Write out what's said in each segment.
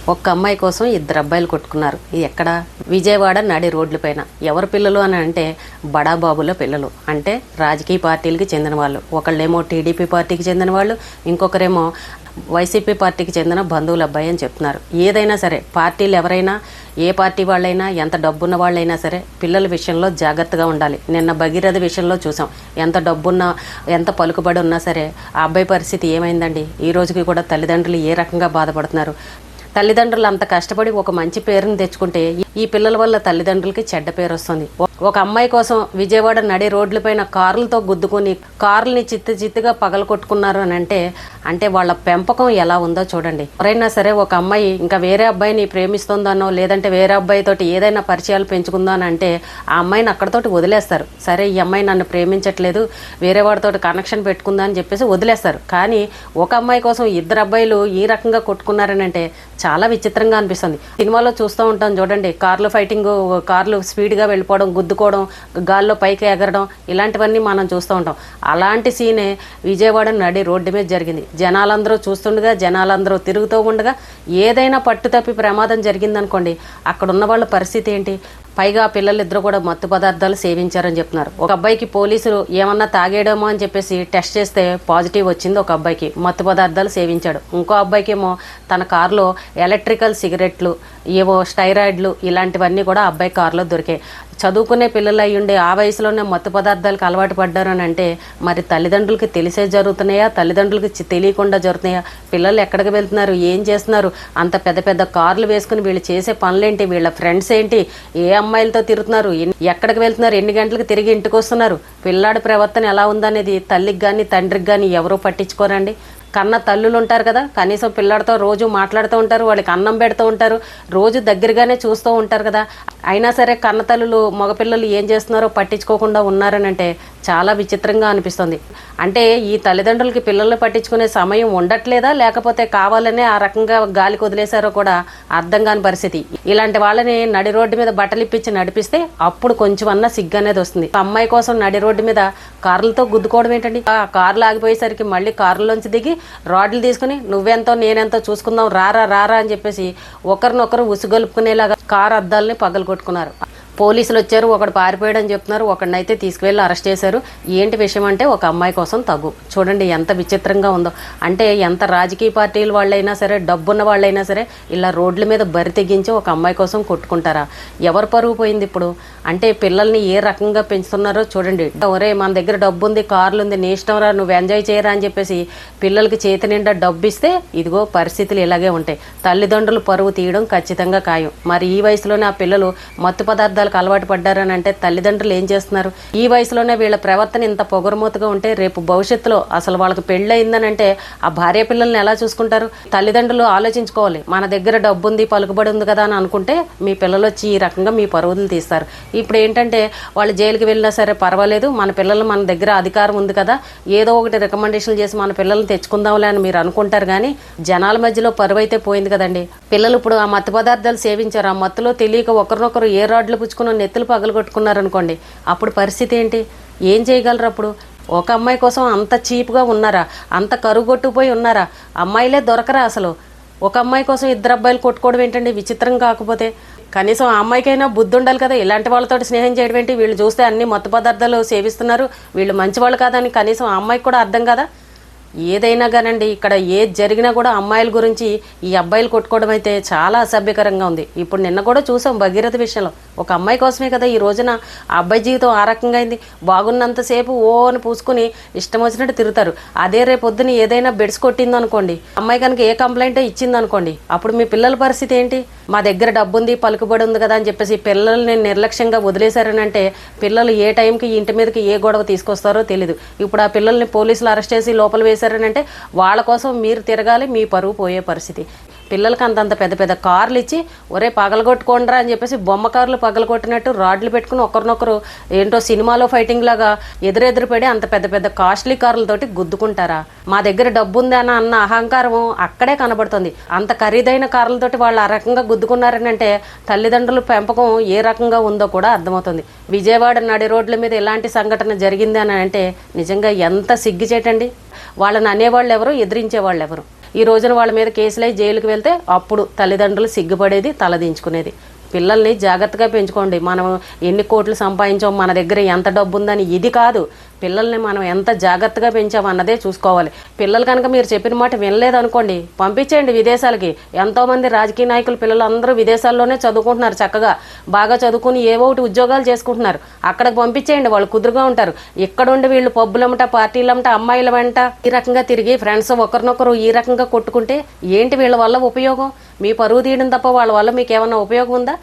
ఒక్క అమ్మాయి కోసం ఇద్దరు అబ్బాయిలు కొట్టుకున్నారు. ఇది ఎక్కడ? విజయవాడ నడి రోడ్లపైన. ఎవరి పిల్లలు అని అంటే బడాబాబుల పిల్లలు, అంటే రాజకీయ పార్టీలకి చెందిన వాళ్ళు. ఒకళ్ళేమో టీడీపీ పార్టీకి చెందిన వాళ్ళు, ఇంకొకరేమో వైసీపీ పార్టీకి చెందిన బంధువుల అబ్బాయి అని చెప్తున్నారు. ఏదైనా సరే పార్టీలు ఎవరైనా, ఏ పార్టీ వాళ్ళైనా, ఎంత డబ్బున్న వాళ్ళైనా సరే పిల్లల విషయంలో జాగ్రత్తగా ఉండాలి. నిన్న భగీరథ విషయంలో చూసాం. ఎంత డబ్బున్నా, ఎంత పలుకుబడి ఉన్నా సరే ఆ అబ్బాయి పరిస్థితి ఏమైందండి? ఈ రోజుకి కూడా తల్లిదండ్రులు ఏ రకంగా బాధపడుతున్నారు. తల్లిదండ్రులు అంత కష్టపడి ఒక మంచి పేరుని తెచ్చుకుంటే ఈ పిల్లల వల్ల తల్లిదండ్రులకి చెడ్డ పేరు వస్తుంది. ఒక అమ్మాయి కోసం విజయవాడ నడి రోడ్లపైన కార్లతో గుద్దుకుని కార్లని చిత్తుగా పగలగొట్టుకున్నారు అని అంటే వాళ్ళ పెంపకం ఎలా ఉందో చూడండి. ఎవరైనా సరే ఒక అమ్మాయి ఇంకా వేరే అబ్బాయిని ప్రేమిస్తుందనో, లేదంటే వేరే అబ్బాయితోటి ఏదైనా పరిచయాలు పెంచుకుందో అని అంటే ఆ అమ్మాయిని అక్కడతోటి వదిలేస్తారు. సరే, ఈ అమ్మాయి నన్ను ప్రేమించట్లేదు, వేరే వాడితోటి కనెక్షన్ పెట్టుకుందా అని చెప్పేసి వదిలేస్తారు. కానీ ఒక అమ్మాయి కోసం ఇద్దరు అబ్బాయిలు ఈ రకంగా కొట్టుకున్నారని అంటే చాలా విచిత్రంగా అనిపిస్తుంది. సినిమాలో చూస్తూ ఉంటాం చూడండి, కార్లు ఫైటింగ్, కార్లు స్పీడ్గా వెళ్ళిపోవడం, గుద్దుకోవడం, గాల్లో పైకి ఎగరడం, ఇలాంటివన్నీ మనం చూస్తూ ఉంటాం. అలాంటి సీనే విజయవాడ నడి రోడ్డు మీద జరిగింది. జనాలందరూ చూస్తుండగా, జనాలందరూ తిరుగుతూ ఉండగా ఏదైనా పట్టు తప్పి ప్రమాదం జరిగిందనుకోండి, అక్కడ ఉన్న వాళ్ళ పరిస్థితి ఏంటి? పైగా పిల్లలిద్దరూ కూడా మత్తు పదార్థాలు సేవించారని చెప్తున్నారు. ఒక అబ్బాయికి పోలీసులు ఏమన్నా తాగేయడమో అని చెప్పేసి టెస్ట్ చేస్తే పాజిటివ్ వచ్చింది. ఒక అబ్బాయికి మత్తు పదార్థాలు సేవించాడు. ఇంకో అబ్బాయికి ఏమో తన కారులో ఎలక్ట్రికల్ సిగరెట్లు, ఏవో స్టైరాయిడ్లు, ఇలాంటివన్నీ కూడా అబ్బాయి కారులో దొరికాయి. చదువుకునే పిల్లలు అయ్యుండే ఆ వయసులోనే మత్తు పదార్థాలకు అలవాటు పడ్డారు అని అంటే మరి తల్లిదండ్రులకి తెలిసే జరుగుతున్నాయా, తల్లిదండ్రులకి తెలియకుండా జరుగుతున్నాయా? పిల్లలు ఎక్కడికి వెళ్తున్నారు, ఏం చేస్తున్నారు? అంత పెద్ద పెద్ద కార్లు వేసుకుని వీళ్ళు చేసే పనులేంటి, వీళ్ళ ఫ్రెండ్స్ ఏంటి, ఏ అమ్మాయిలతో తిరుగుతున్నారు, ఎక్కడికి వెళ్తున్నారు, ఎన్ని గంటలకు తిరిగి ఇంటికి వస్తున్నారు, పిల్లాడి ప్రవర్తన ఎలా ఉందనేది తల్లికి కానీ తండ్రికి కానీ ఎవరూ పట్టించుకోరండి. కన్న తల్లులు ఉంటారు కదా, కనీసం పిల్లాడితో రోజు మాట్లాడుతూ ఉంటారు, వాళ్ళకి అన్నం పెడుతూ ఉంటారు, రోజు దగ్గరగానే చూస్తూ ఉంటారు కదా. అయినా సరే కన్న తల్లులు మగపిల్లలు ఏం చేస్తున్నారో పట్టించుకోకుండా ఉన్నారని అంటే చాలా విచిత్రంగా అనిపిస్తుంది. అంటే ఈ తల్లిదండ్రులకి పిల్లల్ని పట్టించుకునే సమయం ఉండట్లేదా, లేకపోతే కావాలనే ఆ రకంగా గాలికి వదిలేశారో కూడా అర్థం కాని పరిస్థితి. ఇలాంటి వాళ్ళని నడి రోడ్డు మీద బట్టలు ఇప్పించి నడిపిస్తే అప్పుడు కొంచెం అన్నా సిగ్గు అనేది వస్తుంది. అమ్మాయి కోసం నడి రోడ్డు మీద కార్లతో గుద్దుకోవడం ఏంటండి? ఆ కార్లు ఆగిపోయేసరికి మళ్ళీ కారులోంచి దిగి రాడ్లు తీసుకుని నువ్వెంతో నేనెంతో చూసుకుందాం, రారా అని చెప్పేసి ఒకరినొకరు ఉసుగొలుపుకునేలాగా కారు అద్దాలని పగలగొట్టుకున్నారు. పోలీసులు వచ్చారు, ఒకడు పారిపోయాడని చెప్తున్నారు, ఒకడినైతే తీసుకువెళ్ళి అరెస్ట్ చేశారు. ఏంటి విషయం అంటే ఒక అమ్మాయి కోసం తగ్గు. చూడండి ఎంత విచిత్రంగా ఉందో. అంటే ఎంత రాజకీయ పార్టీల వాళ్ళైనా సరే, డబ్బున్న వాళ్ళైనా సరే ఇలా రోడ్ల మీద బరి తెగించి ఒక అమ్మాయి కోసం కొట్టుకుంటారా? ఎవరు పరుగు పోయింది ఇప్పుడు? అంటే పిల్లల్ని ఏ రకంగా పెంచుతున్నారో చూడండి. ఒరే మన దగ్గర డబ్బు ఉంది, కార్లు ఉంది, నీ ఇష్టం రా, నువ్వు ఎంజాయ్ చేయరా అని చెప్పేసి పిల్లలకి చేతి నిండా డబ్బు ఇస్తే ఇదిగో పరిస్థితులు ఇలాగే ఉంటాయి. తల్లిదండ్రులు పరువు తీయడం ఖచ్చితంగా ఖాయం. మరి ఈ వయసులోనే ఆ పిల్లలు మత్తు పదార్థాలు అలవాటు పడ్డారని అంటే తల్లిదండ్రులు ఏం చేస్తున్నారు? ఈ వయసులోనే వీళ్ళ ప్రవర్తన ఇంత పొగరమూతగా ఉంటే రేపు భవిష్యత్తులో అసలు వాళ్ళకి పెళ్ళి అయిందని అంటే ఆ భార్య పిల్లల్ని ఎలా చూసుకుంటారు? తల్లిదండ్రులు ఆలోచించుకోవాలి. మన దగ్గర డబ్బు ఉంది, పలుకుబడి ఉంది కదా అని అనుకుంటే మీ పిల్లలు వచ్చి ఈ రకంగా మీ పరువులు తీస్తారు. ఇప్పుడు ఏంటంటే వాళ్ళు జైలుకి వెళ్ళినా సరే పర్వాలేదు, మన పిల్లలు మన దగ్గర అధికారం ఉంది కదా, ఏదో ఒకటి రికమెండేషన్ చేసి మన పిల్లల్ని తెచ్చుకుందాంలే అని మీరు అనుకుంటారు. కానీ జనాల మధ్యలో పరువు అయితే పోయింది కదండి. పిల్లలు ఇప్పుడు ఆ మత్తు పదార్థాలు సేవించారు, ఆ మత్తులో తెలియక ఒకరినొకరు ఏ రాడ్లు పుచ్చుకుని నెత్తులు పగలగొట్టుకున్నారనుకోండి, అప్పుడు పరిస్థితి ఏంటి? ఏం చేయగలరు అప్పుడు? ఒక అమ్మాయి కోసం అంత చీప్గా ఉన్నారా? అంత కరుగొట్టుపోయి ఉన్నారా? అమ్మాయిలే దొరకరా అసలు? ఒక అమ్మాయి కోసం ఇద్దరు అబ్బాయిలు కొట్టుకోవడం ఏంటండి విచిత్రం? కాకపోతే కనీసం ఆ అమ్మాయికైనా బుద్ధి ఉండాలి కదా. ఇలాంటి వాళ్ళతో స్నేహం చేయడం ఏంటి? వీళ్ళు చూస్తే అన్ని మత్తు పదార్థాలు సేవిస్తున్నారు, వీళ్ళు మంచివాళ్ళు కాదని కనీసం ఆ అమ్మాయికి కూడా అర్థం కదా. ఏదైనా కానండి, ఇక్కడ ఏది జరిగినా కూడా అమ్మాయిల గురించి ఈ అబ్బాయిలు కొట్టుకోవడం అయితే చాలా అసభ్యకరంగా ఉంది. ఇప్పుడు నిన్న కూడా చూసాం భగీరథ విషయంలో. ఒక అమ్మాయి కోసమే కదా ఈ రోజున ఆ అబ్బాయి జీవితం ఆ రకంగా అయింది. బాగున్నంతసేపు ఓ అని పూసుకుని ఇష్టం వచ్చినట్టు తిరుగుతారు. అదే రేపొద్దున ఏదైనా బెడ్స్ కొట్టిందనుకోండి, అమ్మాయి కనుక ఏ కంప్లైంట్ ఇచ్చిందనుకోండి, అప్పుడు మీ పిల్లల పరిస్థితి ఏంటి? మా దగ్గర డబ్బు ఉంది, పలుకుబడి ఉంది కదా అని చెప్పేసి పిల్లల్ని నిర్లక్ష్యంగా వదిలేశారని అంటే పిల్లలు ఏ టైంకి ఇంటి మీదకి ఏ గొడవ తీసుకొస్తారో తెలీదు. ఇప్పుడు ఆ పిల్లల్ని పోలీసులు అరెస్ట్ చేసి లోపల వేశారనంటే వాళ్ళ కోసం మీరు తిరగాలి, మీ పరువు పోయే పరిస్థితి. పిల్లలకి అంతంత పెద్ద పెద్ద కార్లు ఇచ్చి ఒరే పగలగొట్టుకోండిరా అని చెప్పేసి బొమ్మ కార్లు పగలగొట్టినట్టు రాడ్లు పెట్టుకుని ఒకరినొకరు ఏంటో సినిమాలో ఫైటింగ్ లాగా ఎదురెదురు పడి అంత పెద్ద పెద్ద కాస్ట్లీ కార్లతోటి గుద్దుకుంటారా? మా దగ్గర డబ్బు ఉంది అన్న అహంకారం అక్కడే కనబడుతుంది. అంత ఖరీదైన కార్లతోటి వాళ్ళు ఆ రకంగా గుద్దుకున్నారని అంటే తల్లిదండ్రుల పెంపకం ఏ రకంగా ఉందో కూడా అర్థమవుతుంది. విజయవాడ నడి రోడ్ల మీద ఇలాంటి సంఘటన జరిగింది అని అంటే నిజంగా ఎంత సిగ్గుచేటండి. వాళ్ళని అనేవాళ్ళు ఎవరు, ఎదిరించే వాళ్ళు ఎవరు? ఈ రోజున వాళ్ళ మీద కేసులై జైలుకి వెళ్తే అప్పుడు తల్లిదండ్రులు సిగ్గుపడేది, తలదించుకునేది. పిల్లల్ని జాగ్రత్తగా పెంచుకోండి. మనం ఎన్ని కోట్లు సంపాదించాం, మన దగ్గర ఎంత డబ్బు ఉందని ఇది కాదు, పిల్లల్ని మనం ఎంత జాగ్రత్తగా పెంచాం అన్నదే చూసుకోవాలి. పిల్లలు కనుక మీరు చెప్పిన మాట వినలేదనుకోండి, పంపించేయండి విదేశాలకి. ఎంతోమంది రాజకీయ నాయకులు పిల్లలు అందరూ విదేశాల్లోనే చదువుకుంటున్నారు, చక్కగా బాగా చదువుకుని ఏవో ఒకటి ఉద్యోగాలు చేసుకుంటున్నారు. అక్కడికి పంపించేయండి, వాళ్ళు కుదురుగా ఉంటారు. ఇక్కడుండి వీళ్ళు పబ్బులమ్మట, పార్టీలమ్మట, అమ్మాయిల వెంట ఈ రకంగా తిరిగి ఫ్రెండ్స్ ఒకరినొకరు ఈ రకంగా కొట్టుకుంటే ఏంటి వీళ్ళ వల్ల ఉపయోగం? మీ పరువు తీయడం తప్ప వాళ్ళ వల్ల మీకు ఏమన్నా ఉపయోగం ఉందా?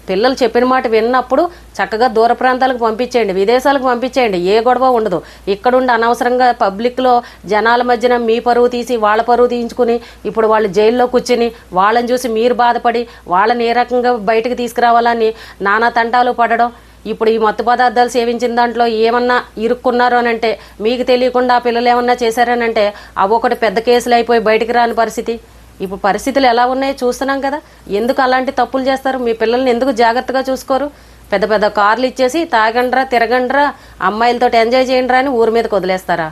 పిల్లలు చెప్పిన మాట విన్నప్పుడు చక్కగా దూర ప్రాంతాలకు పంపించేయండి, విదేశాలకు పంపించేయండి, ఏ గొడవ ఉండదు. ఇక్కడుండి అనవసరంగా పబ్లిక్లో జనాల మధ్యన మీ పరువు తీసి వాళ్ళ పరువు తీయించుకుని ఇప్పుడు వాళ్ళు జైల్లో కూర్చుని వాళ్ళని చూసి మీరు బాధపడి వాళ్ళని ఏ రకంగా బయటకు తీసుకురావాలని నానా తంటాలు పడడం. ఇప్పుడు ఈ మత్తు పదార్థాలు సేవించిన దాంట్లో ఏమన్నా ఇరుక్కున్నారు అని అంటే, మీకు తెలియకుండా ఆ పిల్లలు ఏమన్నా చేశారనంటే అవొకటి పెద్ద కేసులు అయిపోయి బయటికి రాని పరిస్థితి. ఇప్పుడు పరిస్థితులు ఎలా ఉన్నాయో చూస్తున్నాం కదా. ఎందుకు అలాంటి తప్పులు చేస్తారు? మీ పిల్లల్ని ఎందుకు జాగ్రత్తగా చూసుకోరు? పెద్ద పెద్ద కార్లు ఇచ్చేసి తాగండ్రా, తిరగండ్రా, అమ్మాయిలతో ఎంజాయ్ చేయండిరా అని ఊరి మీదకి వదిలేస్తారా?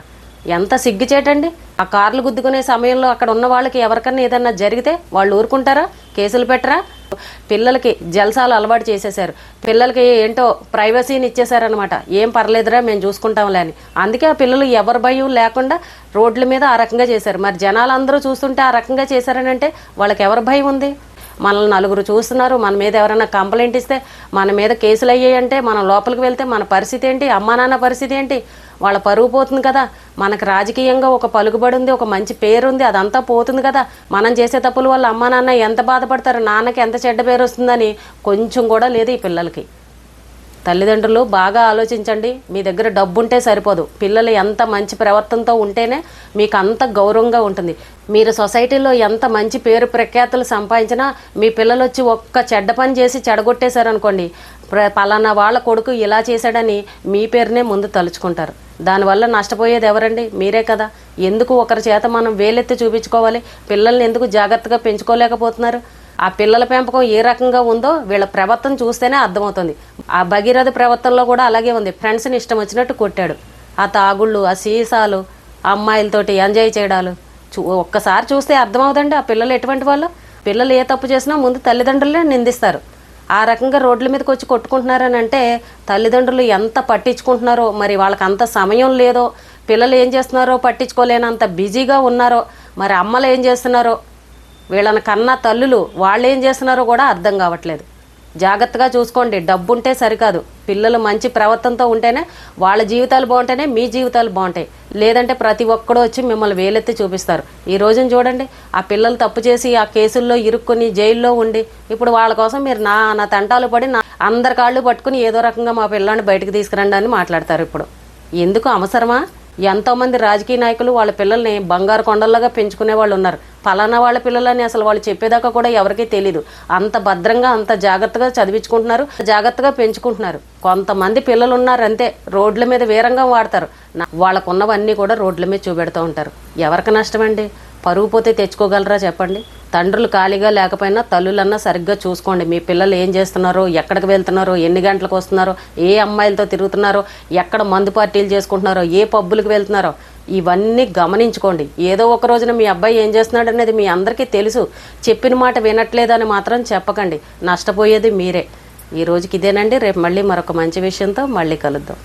ఎంత సిగ్గుచేటండి. ఆ కార్లు గుద్దుకునే సమయంలో అక్కడ ఉన్న వాళ్ళకి ఎవరికన్నా ఏదన్నా జరిగితే వాళ్ళు ఊరుకుంటారా? కేసులు పెట్టరా? పిల్లలకి జల్సాలు అలవాటు చేసేసారు. పిల్లలకి ఏంటో ప్రైవసీని ఇచ్చేసారనమాట. ఏం పర్లేదురా మేము చూసుకుంటాంలే అని. అందుకే ఆ పిల్లలు ఎవరి భయం లేకుండా రోడ్ల మీద ఆ రకంగా చేశారు. మరి జనాలు అందరూ చూస్తుంటే ఆ రకంగా చేశారనంటే వాళ్ళకి ఎవరి భయం ఉంది? మనల్ని నలుగురు చూస్తున్నారు, మన మీద ఎవరైనా కంప్లైంట్ ఇస్తే, మన మీద కేసులు అయ్యాయంటే, మనం లోపలికి వెళ్తే మన పరిస్థితి ఏంటి? అమ్మా నాన్న పరిస్థితి ఏంటి? వాళ్ళ పరువు పోతుంది కదా. మనకు రాజకీయంగా ఒక పలుకుబడి ఉంది, ఒక మంచి పేరు ఉంది, అదంతా పోతుంది కదా. మనం చేసే తప్పుల వల్ల అమ్మా నాన్న ఎంత బాధపడతారు, నాన్నకి ఎంత చెడ్డ పేరు వస్తుందని కొంచెం కూడా లేదు ఈ పిల్లలకి. తల్లిదండ్రులు బాగా ఆలోచించండి. మీ దగ్గర డబ్బు ఉంటే సరిపోదు, పిల్లలు ఎంత మంచి ప్రవర్తనతో ఉంటేనే మీకు అంత గౌరవంగా ఉంటుంది. మీరు సొసైటీలో ఎంత మంచి పేరు ప్రఖ్యాతులు సంపాదించినా మీ పిల్లలు వచ్చి ఒక్క చెడ్డ పని చేసి చెడగొట్టేశారనుకోండి, పలానా వాళ్ళ కొడుకు ఇలా చేశాడని మీ పేరునే ముందు తలుచుకుంటారు. దానివల్ల నష్టపోయేది ఎవరండి? మీరే కదా. ఎందుకు ఒకరి చేత మనం వేలెత్తి చూపించుకోవాలి? పిల్లల్ని ఎందుకు జాగ్రత్తగా పెంచుకోలేకపోతున్నారు? ఆ పిల్లల పెంపకం ఏ రకంగా ఉందో వీళ్ళ ప్రవర్తన చూస్తేనే అర్థమవుతుంది. ఆ భగీరథ ప్రవర్తనలో కూడా అలాగే ఉంది. ఫ్రెండ్స్ని ఇష్టం వచ్చినట్టు కొట్టాడు. ఆ తాగుళ్ళు, ఆ సీసాలు, అమ్మాయిలతోటి ఎంజాయ్ చేయడాలు ఒక్కసారి చూస్తే అర్థమవుదండి ఆ పిల్లలు ఎటువంటి వాళ్ళు. పిల్లలు ఏ తప్పు చేసినా ముందు తల్లిదండ్రులే నిందిస్తారు. ఆ రకంగా రోడ్ల మీదకి వచ్చి కొట్టుకుంటున్నారని అంటే తల్లిదండ్రులు ఎంత పట్టించుకుంటున్నారో, మరి వాళ్ళకి అంత సమయం లేదో, పిల్లలు ఏం చేస్తున్నారో పట్టించుకోలేనంత బిజీగా ఉన్నారో, మరి అమ్మలు ఏం చేస్తున్నారో, వీళ్ళని కన్నా తల్లులు వాళ్ళు ఏం చేస్తున్నారో కూడా అర్థం కావట్లేదు. జాగ్రత్తగా చూసుకోండి. డబ్బు ఉంటే సరికాదు, పిల్లలు మంచి ప్రవర్తనతో ఉంటేనే వాళ్ళ జీవితాలు బాగుంటేనే మీ జీవితాలు బాగుంటాయి. లేదంటే ప్రతి ఒక్కడూ వచ్చి మిమ్మల్ని వేలెత్తి చూపిస్తారు. ఈ రోజున చూడండి, ఆ పిల్లలు తప్పు చేసి ఆ కేసుల్లో ఇరుక్కుని జైల్లో ఉండి ఇప్పుడు వాళ్ళ కోసం మీరు నా తంటాలు పడి అందరి కాళ్ళు పట్టుకుని ఏదో రకంగా మా పిల్లాన్ని బయటకు తీసుకురండి అని మాట్లాడతారు. ఇప్పుడు ఎందుకు అవసరమా? ఎంతోమంది రాజకీయ నాయకులు వాళ్ళ పిల్లల్ని బంగారు కొండల్లాగా పెంచుకునే వాళ్ళు ఉన్నారు. ఫలానా వాళ్ళ పిల్లలని అసలు వాళ్ళు చెప్పేదాకా కూడా ఎవరికీ తెలీదు. అంత భద్రంగా అంత జాగ్రత్తగా చదివించుకుంటున్నారు, జాగ్రత్తగా పెంచుకుంటున్నారు. కొంతమంది పిల్లలు ఉన్నారు అంతే, రోడ్ల మీద వీరంగం వాడతారు. వాళ్ళకున్నవన్నీ కూడా రోడ్ల మీద చూపెడుతూ ఉంటారు. ఎవరికి నష్టమండి? పరుగు పోతే తెచ్చుకోగలరా చెప్పండి? తండ్రులు ఖాళీగా లేకపోయినా తల్లులన్నా సరిగ్గా చూసుకోండి. మీ పిల్లలు ఏం చేస్తున్నారో, ఎక్కడికి వెళ్తున్నారో, ఎన్ని గంటలకు వస్తున్నారో, ఏ అమ్మాయిలతో తిరుగుతున్నారో, ఎక్కడ మందు పార్టీలు చేసుకుంటున్నారో, ఏ పబ్బులకు వెళ్తున్నారో, ఇవన్నీ గమనించుకోండి. ఏదో ఒక రోజున మీ అబ్బాయి ఏం చేస్తున్నాడు అనేది మీ అందరికీ తెలుసు. చెప్పిన మాట వినట్లేదని మాత్రం చెప్పకండి. నష్టపోయేది మీరే. ఈ రోజుకి ఇదేనండి. రేపు మళ్ళీ మరొక మంచి విషయంతో మళ్ళీ కలుద్దాం.